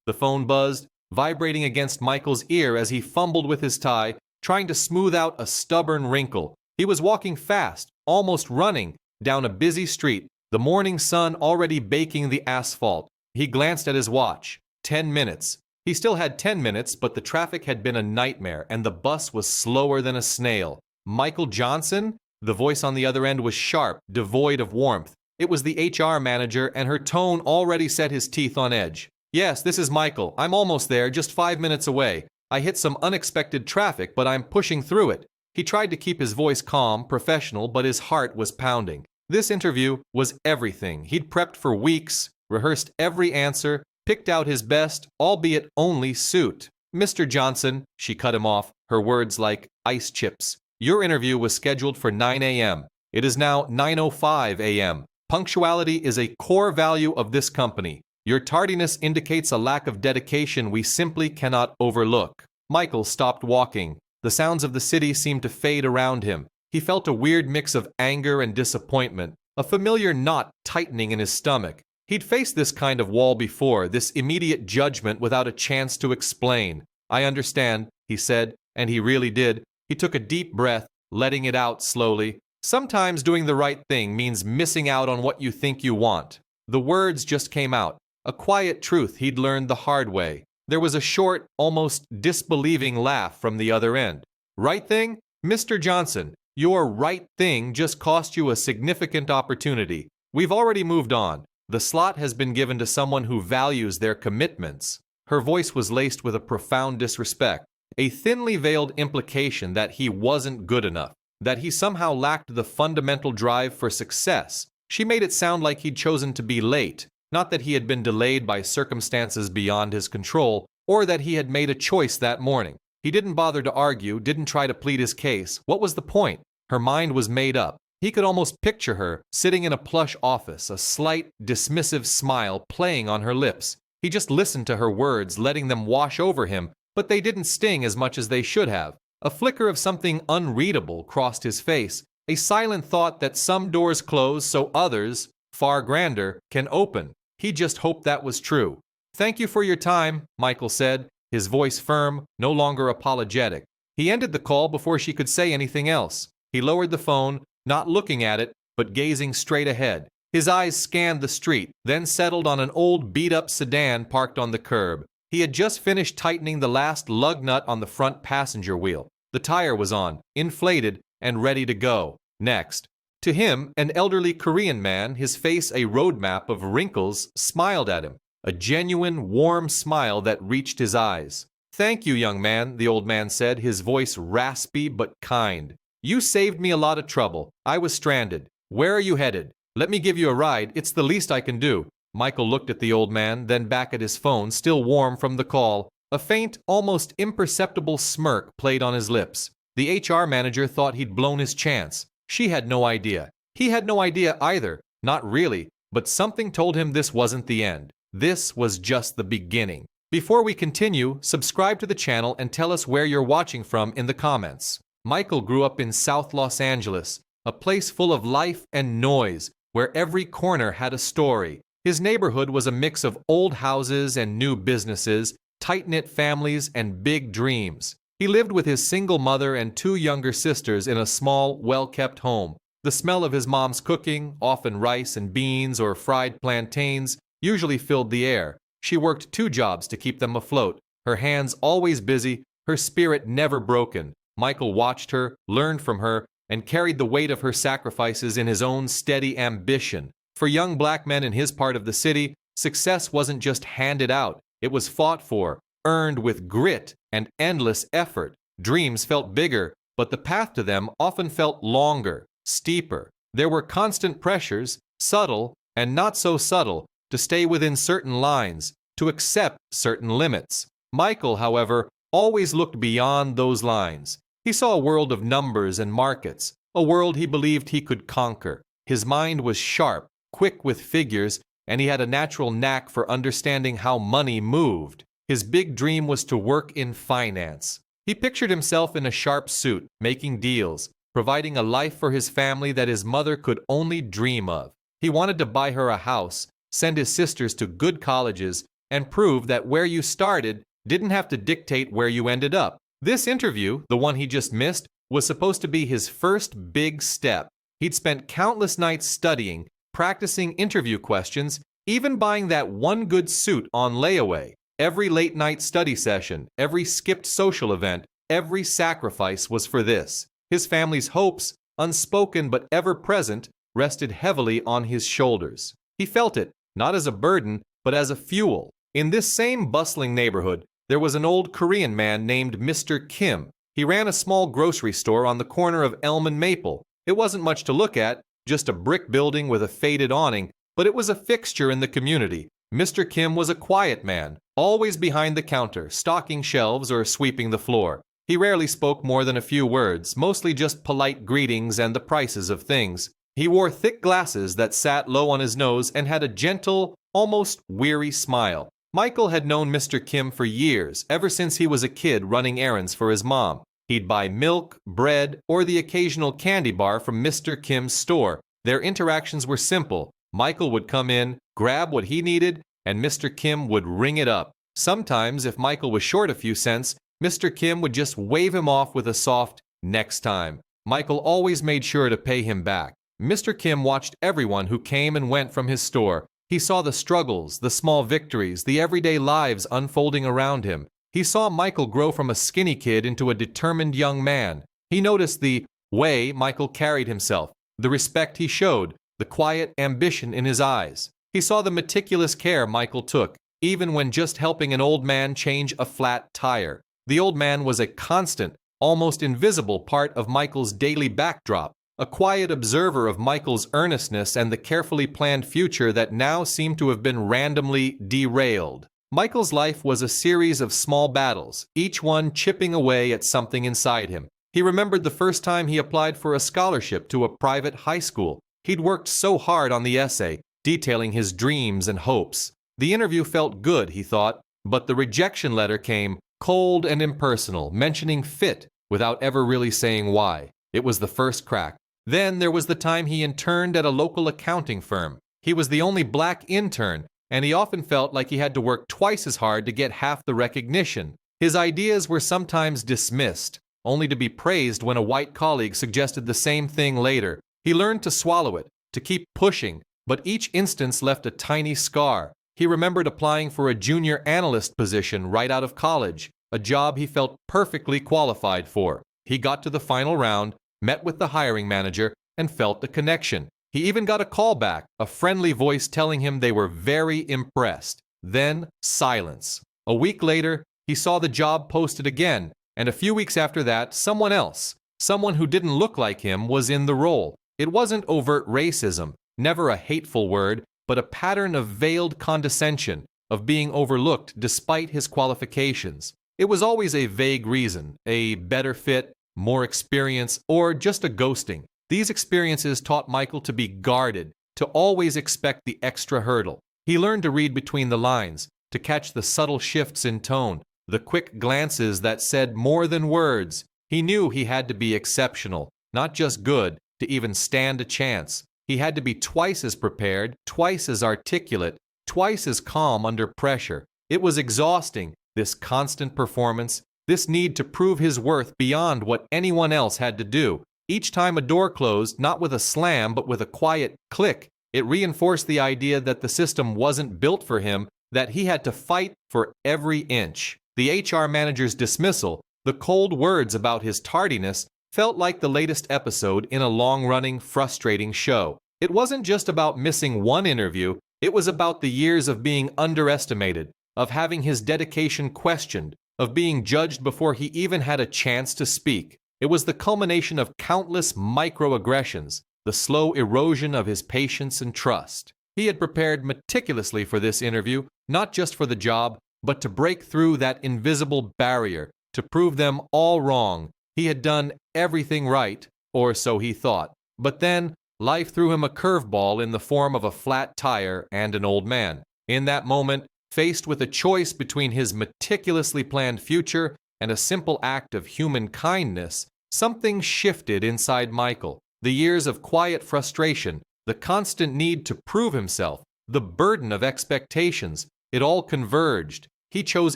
The phone buzzed, vibrating against Michael's ear as he fumbled with his tie, trying to smooth out a stubborn wrinkle. He was walking fast, almost running, down a busy street, the morning sun already baking the asphalt. He glanced at his watch. 10 minutes. He still had 10 minutes, but the traffic had been a nightmare, and the bus was slower than a snail. Michael Johnson? The voice on the other end was sharp, devoid of warmth. It was the HR manager, and her tone already set his teeth on edge. Yes, this is Michael. I'm almost there, just 5 minutes away. I hit some unexpected traffic, but I'm pushing through it. He tried to keep his voice calm, professional, but his heart was pounding. This interview was everything. He'd prepped for weeks, rehearsed every answer, picked out his best, albeit only suit. Mr. Johnson, she cut him off, her words like ice chips. Your interview was scheduled for 9 a.m. It is now 9:05 a.m. Punctuality is a core value of this company. Your tardiness indicates a lack of dedication we simply cannot overlook. Michael stopped walking. The sounds of the city seemed to fade around him. He felt a weird mix of anger and disappointment, a familiar knot tightening in his stomach. He'd faced this kind of wall before, this immediate judgment without a chance to explain. I understand, he said, and he really did. He took a deep breath, letting it out slowly. Sometimes doing the right thing means missing out on what you think you want. The words just came out, a quiet truth he'd learned the hard way. There was a short, almost disbelieving laugh from the other end. Right thing? Mr. Johnson, your right thing just cost you a significant opportunity. We've already moved on. The slot has been given to someone who values their commitments. Her voice was laced with a profound disrespect, a thinly veiled implication that he wasn't good enough, that he somehow lacked the fundamental drive for success. She made it sound like he'd chosen to be late, not that he had been delayed by circumstances beyond his control, or that he had made a choice that morning. He didn't bother to argue, didn't try to plead his case. What was the point? Her mind was made up. He could almost picture her, sitting in a plush office, a slight, dismissive smile playing on her lips. He just listened to her words, letting them wash over him, but they didn't sting as much as they should have. A flicker of something unreadable crossed his face, a silent thought that some doors close so others, far grander, can open. He just hoped that was true. Thank you for your time, Michael said, his voice firm, no longer apologetic. He ended the call before she could say anything else. He lowered the phone, not looking at it, but gazing straight ahead. His eyes scanned the street, then settled on an old beat-up sedan parked on the curb. He had just finished tightening the last lug nut on the front passenger wheel. The tire was on, inflated, and ready to go. Next. To him, an elderly Korean man, his face a roadmap of wrinkles, smiled at him. A genuine, warm smile that reached his eyes. Thank you, young man, the old man said, his voice raspy but kind. You saved me a lot of trouble. I was stranded. Where are you headed? Let me give you a ride. It's the least I can do. Michael looked at the old man, then back at his phone, still warm from the call. A faint, almost imperceptible smirk played on his lips. The HR manager thought he'd blown his chance. She had no idea. He had no idea either. Not really. But something told him this wasn't the end. This was just the beginning. Before we continue, subscribe to the channel and tell us where you're watching from in the comments. Michael grew up in South Los Angeles, a place full of life and noise, where every corner had a story. His neighborhood was a mix of old houses and new businesses, tight-knit families and big dreams. He lived with his single mother and two younger sisters in a small, well-kept home. The smell of his mom's cooking, often rice and beans or fried plantains, usually filled the air. She worked 2 jobs to keep them afloat, her hands always busy, her spirit never broken. Michael watched her, learned from her, and carried the weight of her sacrifices in his own steady ambition. For young black men in his part of the city, success wasn't just handed out. It was fought for, earned with grit and endless effort. Dreams felt bigger, but the path to them often felt longer, steeper. There were constant pressures, subtle and not so subtle, to stay within certain lines, to accept certain limits. Michael, however, always looked beyond those lines. He saw a world of numbers and markets, a world he believed he could conquer. His mind was sharp, quick with figures, and he had a natural knack for understanding how money moved. His big dream was to work in finance. He pictured himself in a sharp suit, making deals, providing a life for his family that his mother could only dream of. He wanted to buy her a house, send his sisters to good colleges, and prove that where you started didn't have to dictate where you ended up. This interview, the one he just missed, was supposed to be his first big step. He'd spent countless nights studying, practicing interview questions, even buying that one good suit on layaway. Every late-night study session, every skipped social event, every sacrifice was for this. His family's hopes, unspoken but ever-present, rested heavily on his shoulders. He felt it, not as a burden, but as a fuel. In this same bustling neighborhood, there was an old Korean man named Mr. Kim. He ran a small grocery store on the corner of Elm and Maple. It wasn't much to look at, just a brick building with a faded awning, but it was a fixture in the community. Mr. Kim was a quiet man, always behind the counter, stocking shelves or sweeping the floor. He rarely spoke more than a few words, mostly just polite greetings and the prices of things. He wore thick glasses that sat low on his nose and had a gentle, almost weary smile. Michael had known Mr. Kim for years, ever since he was a kid running errands for his mom. He'd buy milk, bread, or the occasional candy bar from Mr. Kim's store. Their interactions were simple. Michael would come in, grab what he needed, and Mr. Kim would ring it up. Sometimes, if Michael was short a few cents, Mr. Kim would just wave him off with a soft, "next time." Michael always made sure to pay him back. Mr. Kim watched everyone who came and went from his store. He saw the struggles, the small victories, the everyday lives unfolding around him. He saw Michael grow from a skinny kid into a determined young man. He noticed the way Michael carried himself, the respect he showed, the quiet ambition in his eyes. He saw the meticulous care Michael took, even when just helping an old man change a flat tire. The old man was a constant, almost invisible part of Michael's daily backdrop, a quiet observer of Michael's earnestness and the carefully planned future that now seemed to have been randomly derailed. Michael's life was a series of small battles, each one chipping away at something inside him. He remembered the first time he applied for a scholarship to a private high school. He'd worked so hard on the essay, detailing his dreams and hopes. The interview felt good, he thought, but the rejection letter came cold and impersonal, mentioning fit without ever really saying why. It was the first crack. Then there was the time he interned at a local accounting firm. He was the only black intern, and he often felt like he had to work twice as hard to get half the recognition. His ideas were sometimes dismissed, only to be praised when a white colleague suggested the same thing later. He learned to swallow it, to keep pushing, but each instance left a tiny scar. He remembered applying for a junior analyst position right out of college, a job he felt perfectly qualified for. He got to the final round, met with the hiring manager, and felt the connection. He even got a call back, a friendly voice telling him they were very impressed. Then, silence. A week later, he saw the job posted again, and a few weeks after that, someone else, someone who didn't look like him, was in the role. It wasn't overt racism, never a hateful word, but a pattern of veiled condescension, of being overlooked despite his qualifications. It was always a vague reason, a better fit, more experience, or just a ghosting. These experiences taught Michael to be guarded, to always expect the extra hurdle. He learned to read between the lines, to catch the subtle shifts in tone, the quick glances that said more than words. He knew he had to be exceptional, not just good, to even stand a chance. He had to be twice as prepared, twice as articulate, twice as calm under pressure. It was exhausting, this constant performance, this need to prove his worth beyond what anyone else had to do. Each time a door closed, not with a slam but with a quiet click, it reinforced the idea that the system wasn't built for him, that he had to fight for every inch. The HR manager's dismissal, the cold words about his tardiness, felt like the latest episode in a long-running, frustrating show. It wasn't just about missing one interview, it was about the years of being underestimated, of having his dedication questioned, of being judged before he even had a chance to speak. It was the culmination of countless microaggressions, the slow erosion of his patience and trust. He had prepared meticulously for this interview, not just for the job, but to break through that invisible barrier, to prove them all wrong. He had done everything right, or so he thought. But then, life threw him a curveball in the form of a flat tire and an old man. In that moment, faced with a choice between his meticulously planned future and a simple act of human kindness, something shifted inside Michael. The years of quiet frustration, the constant need to prove himself, the burden of expectations, It all converged. He chose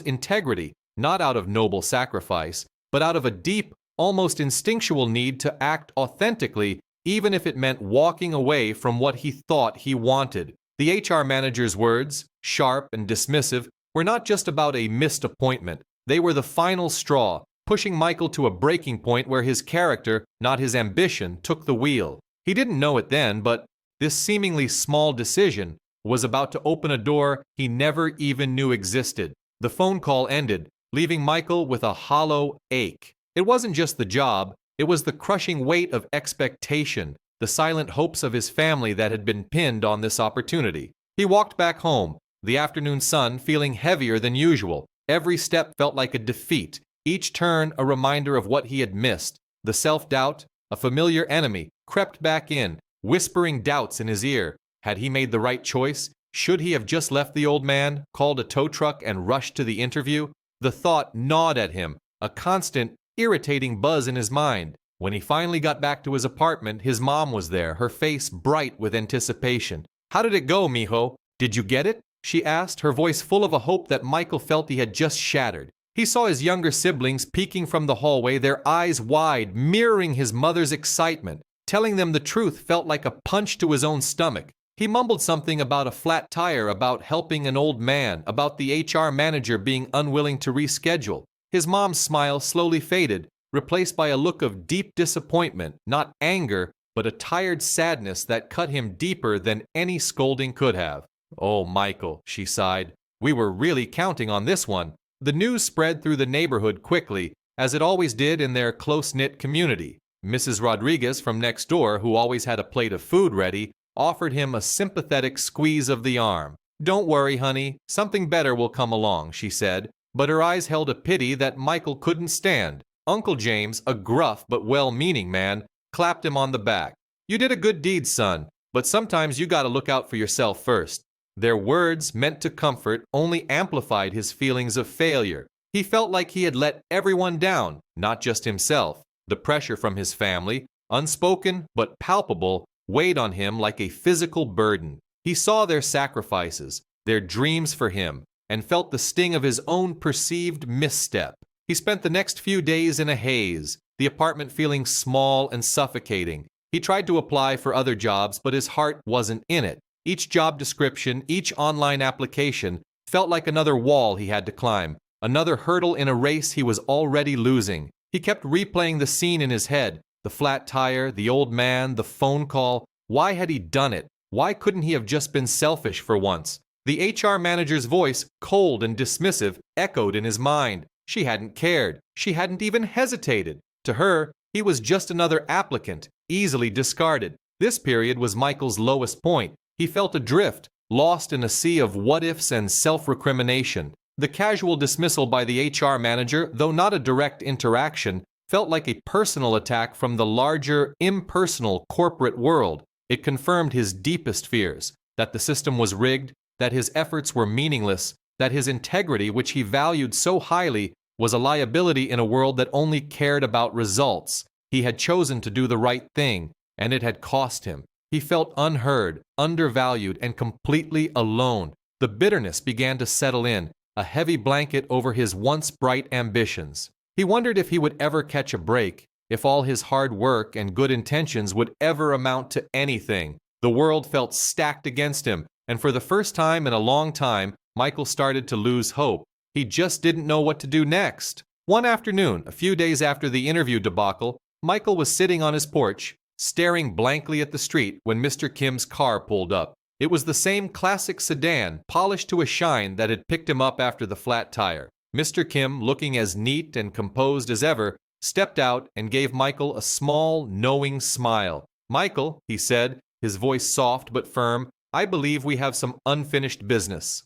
integrity, not out of noble sacrifice, but out of a deep, almost instinctual need to act authentically, even if it meant walking away from what he thought he wanted. The HR manager's words, sharp and dismissive, were not just about a missed appointment. They were the final straw, pushing Michael to a breaking point where his character, not his ambition, took the wheel. He didn't know it then, but this seemingly small decision was about to open a door he never even knew existed. The phone call ended, leaving Michael with a hollow ache. It wasn't just the job, it was the crushing weight of expectation, the silent hopes of his family that had been pinned on this opportunity. He walked back home, the afternoon sun feeling heavier than usual. Every step felt like a defeat, each turn a reminder of what he had missed. The self-doubt, a familiar enemy, crept back in, whispering doubts in his ear. Had he made the right choice? Should he have just left the old man, called a tow truck, and rushed to the interview? The thought gnawed at him, a constant, irritating buzz in his mind. When he finally got back to his apartment, his mom was there, her face bright with anticipation. "How did it go, mijo? Did you get it?" she asked, her voice full of a hope that Michael felt he had just shattered. He saw his younger siblings peeking from the hallway, their eyes wide, mirroring his mother's excitement. Telling them the truth felt like a punch to his own stomach. He mumbled something about a flat tire, about helping an old man, about the HR manager being unwilling to reschedule. His mom's smile slowly faded, replaced by a look of deep disappointment, not anger, but a tired sadness that cut him deeper than any scolding could have. "Oh, Michael," she sighed, "we were really counting on this one." The news spread through the neighborhood quickly, as it always did in their close-knit community. Mrs. Rodriguez from next door, who always had a plate of food ready, offered him a sympathetic squeeze of the arm. "Don't worry, honey, something better will come along," she said, but her eyes held a pity that Michael couldn't stand. Uncle James, a gruff but well-meaning man, clapped him on the back. "You did a good deed, son, but sometimes you gotta look out for yourself first." Their words, meant to comfort, only amplified his feelings of failure. He felt like he had let everyone down, not just himself. The pressure from his family, unspoken but palpable, weighed on him like a physical burden. He saw their sacrifices, their dreams for him, and felt the sting of his own perceived misstep. He spent the next few days in a haze, the apartment feeling small and suffocating. He tried to apply for other jobs, but his heart wasn't in it. Each job description, each online application, felt like another wall he had to climb, another hurdle in a race he was already losing. He kept replaying the scene in his head, the flat tire, the old man, the phone call. Why had he done it? Why couldn't he have just been selfish for once? The HR manager's voice, cold and dismissive, echoed in his mind. She hadn't cared. She hadn't even hesitated. To her, he was just another applicant, easily discarded. This period was Michael's lowest point. He felt adrift, lost in a sea of what-ifs and self-recrimination. The casual dismissal by the HR manager, though not a direct interaction, felt like a personal attack from the larger, impersonal corporate world. It confirmed his deepest fears, that the system was rigged, that his efforts were meaningless, that his integrity, which he valued so highly, was a liability in a world that only cared about results. He had chosen to do the right thing, and it had cost him. He felt unheard, undervalued, and completely alone. The bitterness began to settle in, a heavy blanket over his once bright ambitions. He wondered if he would ever catch a break, if all his hard work and good intentions would ever amount to anything. The world felt stacked against him, and for the first time in a long time, Michael started to lose hope. He just didn't know what to do next. One afternoon, a few days after the interview debacle, Michael was sitting on his porch, staring blankly at the street when Mr. Kim's car pulled up. It was the same classic sedan, polished to a shine, that had picked him up after the flat tire. Mr. Kim, looking as neat and composed as ever, stepped out and gave Michael a small, knowing smile. "Michael," he said, his voice soft but firm, "I believe we have some unfinished business."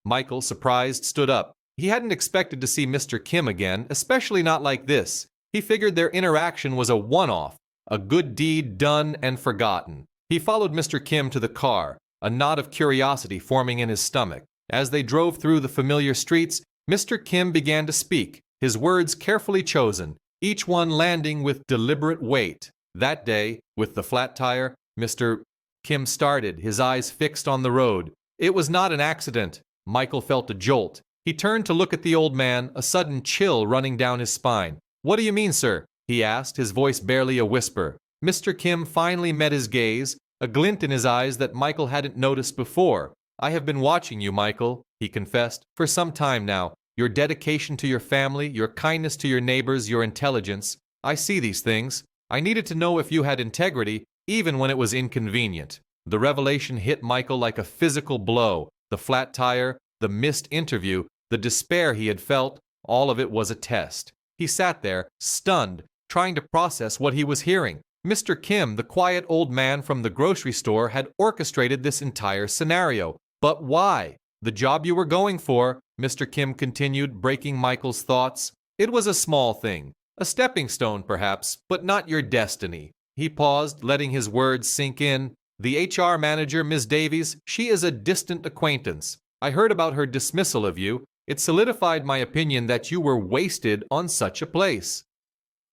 Michael, surprised, stood up. He hadn't expected to see Mr. Kim again, especially not like this. He figured their interaction was a one-off, a good deed done and forgotten. He followed Mr. Kim to the car, a knot of curiosity forming in his stomach. As they drove through the familiar streets, Mr. Kim began to speak, his words carefully chosen, each one landing with deliberate weight. That day, with the flat tire, Mr. Kim started, his eyes fixed on the road. "It was not an accident. Michael felt a jolt. He turned to look at the old man, a sudden chill running down his spine. "What do you mean, sir?" he asked, his voice barely a whisper. Mr. Kim finally met his gaze, a glint in his eyes that Michael hadn't noticed before. "I have been watching you, Michael," he confessed, "for some time now. Your dedication to your family, your kindness to your neighbors, your intelligence. I see these things. I needed to know if you had integrity, even when it was inconvenient." The revelation hit Michael like a physical blow. The flat tire, the missed interview, the despair he had felt, all of it was a test. He sat there, stunned, trying to process what he was hearing. Mr. Kim, the quiet old man from the grocery store, had orchestrated this entire scenario. But why? "The job you were going for," Mr. Kim continued, breaking Michael's thoughts. "It was a small thing. A stepping stone, perhaps, but not your destiny." He paused, letting his words sink in. "The HR manager, Ms. Davies, she is a distant acquaintance. I heard about her dismissal of you. It solidified my opinion that you were wasted on such a place."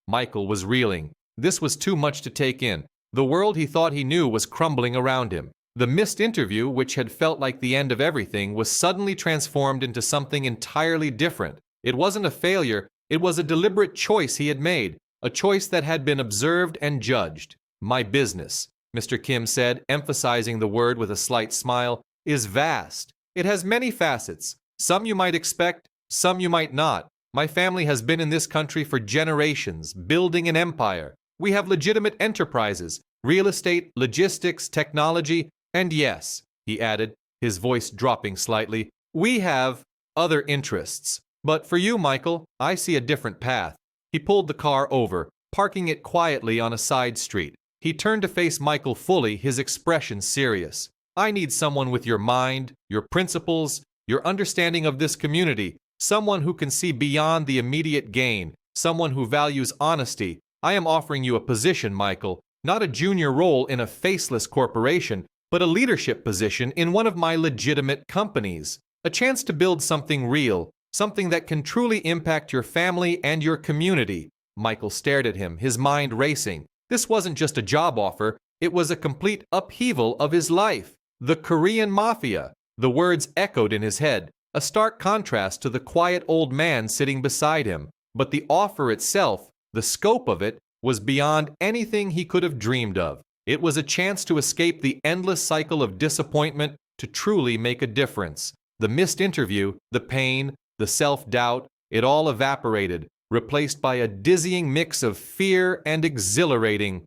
Michael was reeling. This was too much to take in. The world he thought he knew was crumbling around him. The missed interview, which had felt like the end of everything, was suddenly transformed into something entirely different. It wasn't a failure, it was a deliberate choice he had made, a choice that had been observed and judged. "My business," Mr. Kim said, emphasizing the word with a slight smile, "is vast. It has many facets. Some you might expect, some you might not. My family has been in this country for generations, building an empire. We have legitimate enterprises, real estate, logistics, technology, and yes," he added, his voice dropping slightly, "we have other interests. But for you, Michael, I see a different path." He pulled the car over, parking it quietly on a side street. He turned to face Michael fully, his expression serious. "I need someone with your mind, your principles, your understanding of this community, someone who can see beyond the immediate gain, someone who values honesty. I am offering you a position, Michael, not a junior role in a faceless corporation, but a leadership position in one of my legitimate companies. A chance to build something real, something that can truly impact your family and your community." Michael stared at him, his mind racing. This wasn't just a job offer, it was a complete upheaval of his life. The Korean Mafia. The words echoed in his head, a stark contrast to the quiet old man sitting beside him. But the offer itself, the scope of it, was beyond anything he could have dreamed of. It was a chance to escape the endless cycle of disappointment, to truly make a difference. The missed interview, the pain, the self-doubt, it all evaporated, replaced by a dizzying mix of fear and exhilarating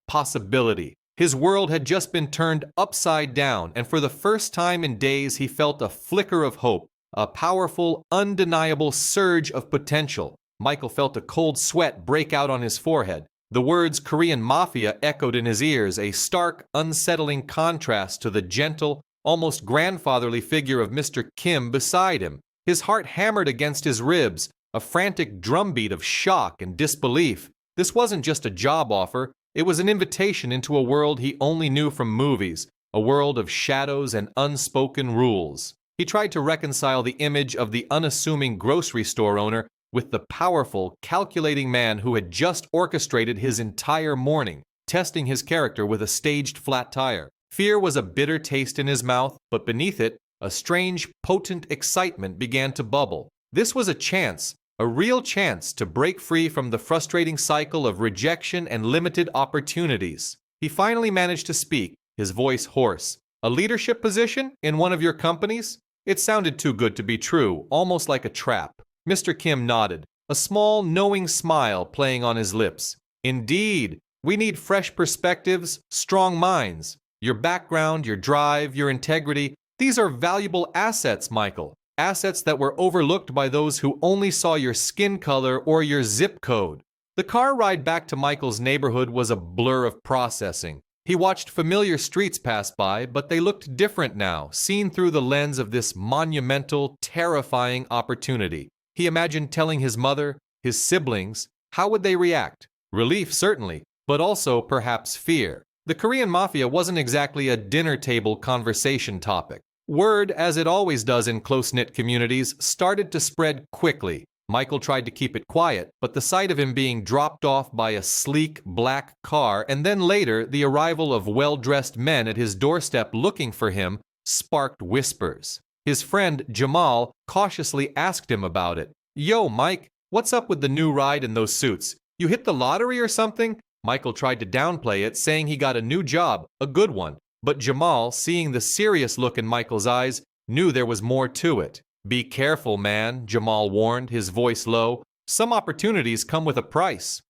possibility. His world had just been turned upside down, and for the first time in days he felt a flicker of hope, a powerful, undeniable surge of potential. Michael felt a cold sweat break out on his forehead. The words Korean Mafia echoed in his ears, a stark, unsettling contrast to the gentle, almost grandfatherly figure of Mr. Kim beside him. His heart hammered against his ribs, a frantic drumbeat of shock and disbelief. This wasn't just a job offer. It was an invitation into a world he only knew from movies, a world of shadows and unspoken rules. He tried to reconcile the image of the unassuming grocery store owner with the powerful, calculating man who had just orchestrated his entire morning, testing his character with a staged flat tire. Fear was a bitter taste in his mouth, but beneath it, a strange, potent excitement began to bubble. This was a chance, a real chance to break free from the frustrating cycle of rejection and limited opportunities. He finally managed to speak, his voice hoarse. "A leadership position in one of your companies?" It sounded too good to be true, almost like a trap. Mr. Kim nodded, a small, knowing smile playing on his lips. "Indeed, we need fresh perspectives, strong minds. Your background, your drive, your integrity, these are valuable assets, Michael. Assets that were overlooked by those who only saw your skin color or your zip code." The car ride back to Michael's neighborhood was a blur of processing. He watched familiar streets pass by, but they looked different now, seen through the lens of this monumental, terrifying opportunity. He imagined telling his mother, his siblings. How would they react? Relief, certainly, but also perhaps fear. The Korean Mafia wasn't exactly a dinner table conversation topic. Word, as it always does in close-knit communities, started to spread quickly. Michael tried to keep it quiet, but the sight of him being dropped off by a sleek, black car, and then later the arrival of well-dressed men at his doorstep looking for him, sparked whispers. His friend Jamal cautiously asked him about it. "Yo, Mike, what's up with the new ride in those suits? You hit the lottery or something?" Michael tried to downplay it, saying he got a new job, a good one. But Jamal, seeing the serious look in Michael's eyes, knew there was more to it. "Be careful, man," Jamal warned, his voice low. "Some opportunities come with a price."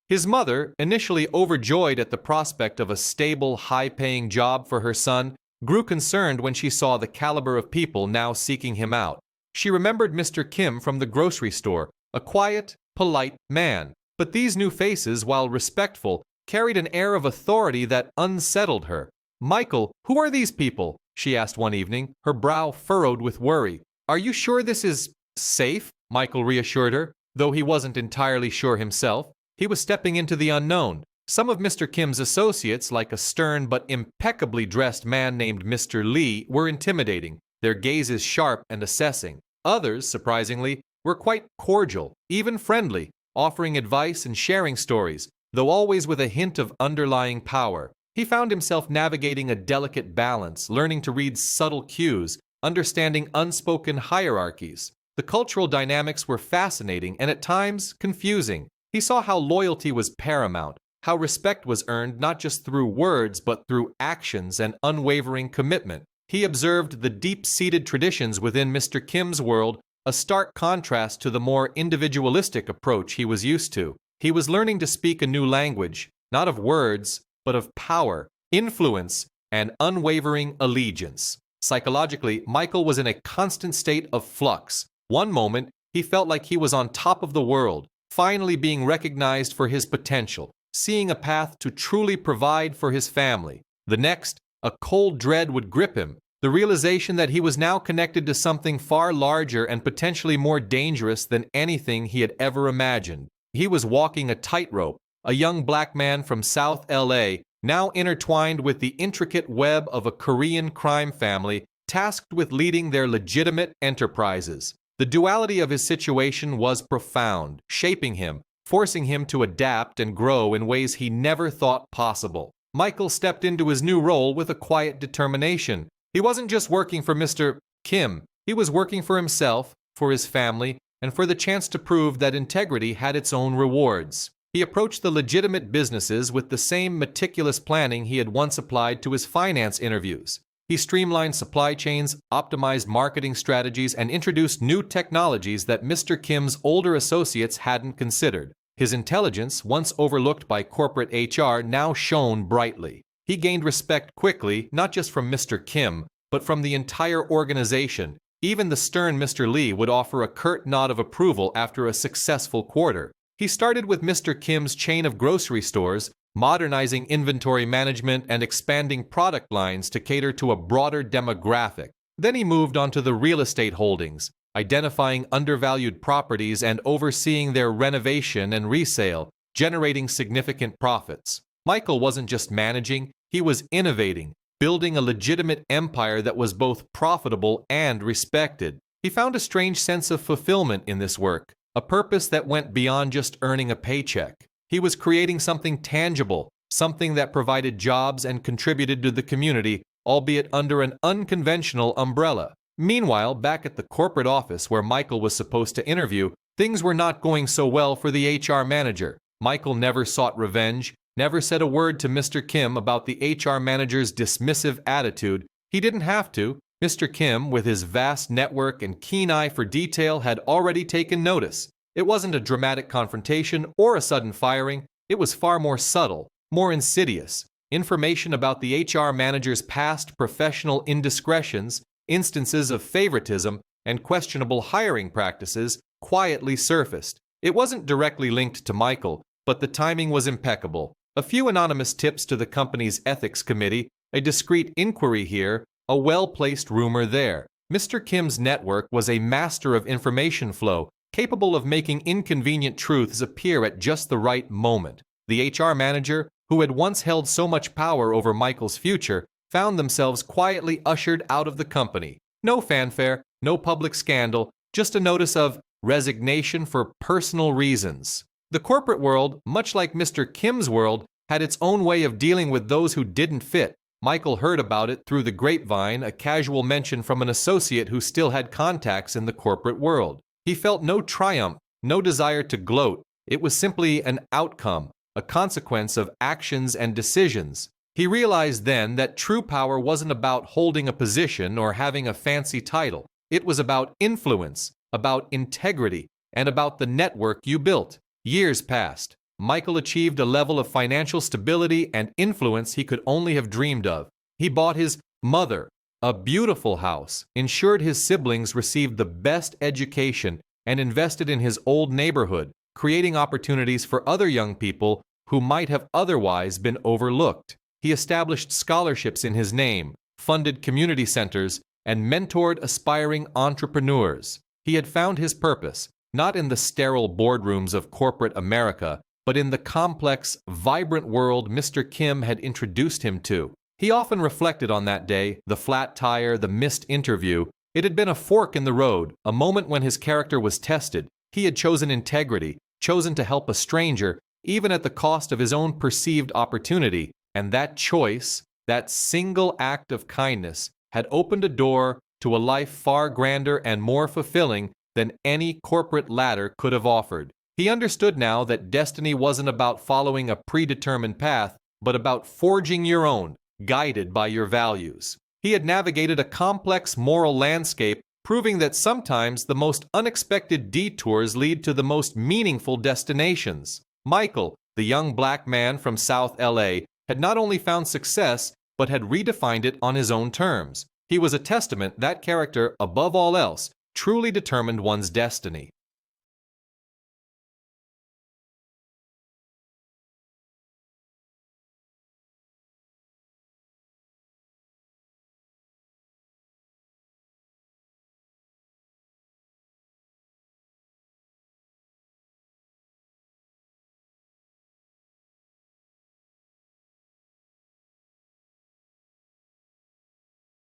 His mother, initially overjoyed at the prospect of a stable, high-paying job for her son, grew concerned when she saw the caliber of people now seeking him out. She remembered Mr. Kim from the grocery store, a quiet, polite man. But these new faces, while respectful, carried an air of authority that unsettled her. "Michael, who are these people?" she asked one evening, her brow furrowed with worry. "Are you sure this is safe?" Michael reassured her, though he wasn't entirely sure himself. He was stepping into the unknown. Some of Mr. Kim's associates, like a stern but impeccably dressed man named Mr. Lee, were intimidating, their gazes sharp and assessing. Others, surprisingly, were quite cordial, even friendly, offering advice and sharing stories, though always with a hint of underlying power. He found himself navigating a delicate balance, learning to read subtle cues, understanding unspoken hierarchies. The cultural dynamics were fascinating and at times confusing. He saw how loyalty was paramount, how respect was earned not just through words but through actions and unwavering commitment. He observed the deep-seated traditions within Mr. Kim's world, a stark contrast to the more individualistic approach he was used to. He was learning to speak a new language, not of words, but of power, influence, and unwavering allegiance. Psychologically, Michael was in a constant state of flux. One moment, he felt like he was on top of the world, finally being recognized for his potential, seeing a path to truly provide for his family. The next, a cold dread would grip him, the realization that he was now connected to something far larger and potentially more dangerous than anything he had ever imagined. He was walking a tightrope, a young black man from South LA, now intertwined with the intricate web of a Korean crime family tasked with leading their legitimate enterprises. The duality of his situation was profound, shaping him, forcing him to adapt and grow in ways he never thought possible. Michael stepped into his new role with a quiet determination. He wasn't just working for Mr. Kim, he was working for himself, for his family, and for the chance to prove that integrity had its own rewards. He approached the legitimate businesses with the same meticulous planning he had once applied to his finance interviews. He streamlined supply chains, optimized marketing strategies, and introduced new technologies that Mr. Kim's older associates hadn't considered. His intelligence, once overlooked by corporate HR, now shone brightly. He gained respect quickly, not just from Mr. Kim, but from the entire organization. Even the stern Mr. Lee would offer a curt nod of approval after a successful quarter. He started with Mr. Kim's chain of grocery stores, modernizing inventory management and expanding product lines to cater to a broader demographic. Then he moved on to the real estate holdings, identifying undervalued properties and overseeing their renovation and resale, generating significant profits. Michael wasn't just managing, he was innovating, building a legitimate empire that was both profitable and respected. He found a strange sense of fulfillment in this work, a purpose that went beyond just earning a paycheck. He was creating something tangible, something that provided jobs and contributed to the community, albeit under an unconventional umbrella. Meanwhile, back at the corporate office where Michael was supposed to interview, things were not going so well for the HR manager. Michael never sought revenge, never said a word to Mr. Kim about the HR manager's dismissive attitude. He didn't have to. Mr. Kim, with his vast network and keen eye for detail, had already taken notice. It wasn't a dramatic confrontation or a sudden firing. It was far more subtle, more insidious. Information about the HR manager's past professional indiscretions, instances of favoritism, and questionable hiring practices quietly surfaced. It wasn't directly linked to Michael, but the timing was impeccable. A few anonymous tips to the company's ethics committee, a discreet inquiry here, a well-placed rumor there. Mr. Kim's network was a master of information flow, capable of making inconvenient truths appear at just the right moment. The HR manager, who had once held so much power over Michael's future, found themselves quietly ushered out of the company. No fanfare, no public scandal, just a notice of resignation for personal reasons. The corporate world, much like Mr. Kim's world, had its own way of dealing with those who didn't fit. Michael heard about it through the grapevine, a casual mention from an associate who still had contacts in the corporate world. He felt no triumph, no desire to gloat. It was simply an outcome, a consequence of actions and decisions. He realized then that true power wasn't about holding a position or having a fancy title. It was about influence, about integrity, and about the network you built. Years passed. Michael achieved a level of financial stability and influence he could only have dreamed of. He bought his mother a beautiful house, ensured his siblings received the best education, and invested in his old neighborhood, creating opportunities for other young people who might have otherwise been overlooked. He established scholarships in his name, funded community centers, and mentored aspiring entrepreneurs. He had found his purpose, not in the sterile boardrooms of corporate America, but in the complex, vibrant world Mr. Kim had introduced him to. He often reflected on that day, the flat tire, the missed interview. It had been a fork in the road, a moment when his character was tested. He had chosen integrity, chosen to help a stranger, even at the cost of his own perceived opportunity. And that choice, that single act of kindness, had opened a door to a life far grander and more fulfilling than any corporate ladder could have offered. He understood now that destiny wasn't about following a predetermined path, but about forging your own, guided by your values. He had navigated a complex moral landscape, proving that sometimes the most unexpected detours lead to the most meaningful destinations. Michael, the young black man from South LA, had not only found success, but had redefined it on his own terms. He was a testament that character, above all else, truly determined one's destiny.